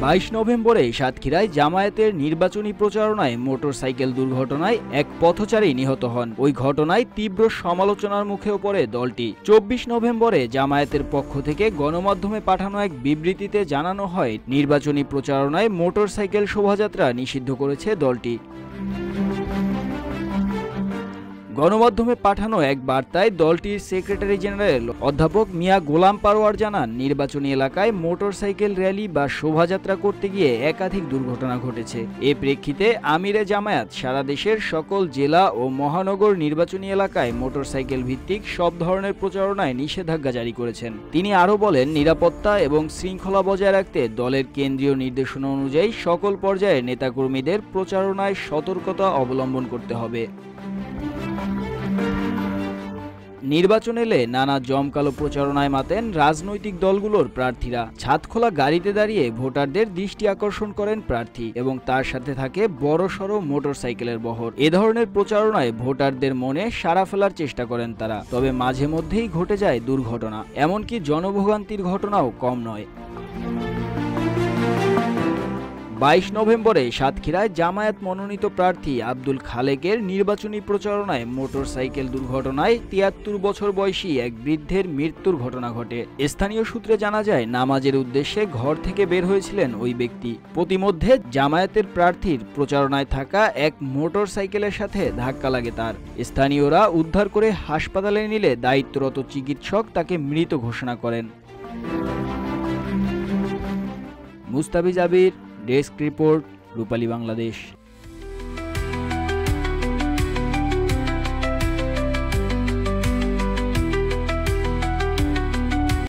22 নভেম্বরে সাতক্ষীরায় জামায়াতের নির্বাচনী প্রচারণায় মোটরসাইকেল দুর্ঘটনায় এক পথচারী নিহত হন। ওই ঘটনায় তীব্র সমালোচনার মুখেও পড়ে দলটি। 24 নভেম্বরে জামায়াতের পক্ষ থেকে গণমাধ্যমে পাঠানো এক বিবৃতিতে জানানো হয়, নির্বাচনী প্রচারণায় মোটরসাইকেল শোভাযাত্রা নিষিদ্ধ করেছে দলটি। গণমাধ্যমে পাঠানো এক বার্তায় দলটির সেক্রেটারি জেনারেল অধ্যাপক মিয়া গোলাম পারোয়ার জানান, নির্বাচনী এলাকায় মোটরসাইকেল র্যালি বা শোভাযাত্রা করতে গিয়ে একাধিক দুর্ঘটনা ঘটেছে। এ প্রেক্ষিতে আমিরে জামায়াত সারা দেশের সকল জেলা ও মহানগর নির্বাচনী এলাকায় মোটরসাইকেল ভিত্তিক সব ধরনের প্রচারণায় নিষেধাজ্ঞা জারি করেছেন। তিনি আরও বলেন, নিরাপত্তা এবং শৃঙ্খলা বজায় রাখতে দলের কেন্দ্রীয় নির্দেশনা অনুযায়ী সকল পর্যায়ে নেতাকর্মীদের প্রচারণায় সতর্কতা অবলম্বন করতে হবে। নির্বাচন এলে নানা জমকালো প্রচারণায় মাতেন রাজনৈতিক দলগুলোর প্রার্থীরা। ছাদখোলা গাড়িতে দাঁড়িয়ে ভোটারদের দৃষ্টি আকর্ষণ করেন প্রার্থী এবং তার সাথে থাকে বড়সড় মোটরসাইকেলের বহর। এ ধরনের প্রচারণায় ভোটারদের মনে সাড়া ফেলার চেষ্টা করেন তারা। তবে মাঝে মধ্যেই ঘটে যায় দুর্ঘটনা, এমনকি জনভোগান্তির ঘটনাও কম নয়। 22 নভেম্বরে সাতক্ষীরায় জামায়াত মনোনীত প্রার্থী আব্দুল খালেকের নির্বাচনী প্রচারণায় মোটরসাইকেল দুর্ঘটনায় 73 বছর বয়সী এক বৃদ্ধের মৃত্যুর ঘটনা ঘটে। স্থানীয় সূত্রে জানা যায়, নামাজের উদ্দেশ্যে ঘর থেকে বের হয়েছিলেন ওই ব্যক্তি। প্রতিমধ্যে জামায়াতের প্রার্থীর প্রচারণায় থাকা এক মোটরসাইকেলের সাথে ধাক্কা লাগে তার। স্থানীয়রা উদ্ধার করে হাসপাতালে নিলে দায়িত্বরত চিকিৎসক তাকে মৃত ঘোষণা করেন। মুস্তাফিজ আবির, ডেস্ক রিপোর্ট, রূপালী বাংলাদেশ।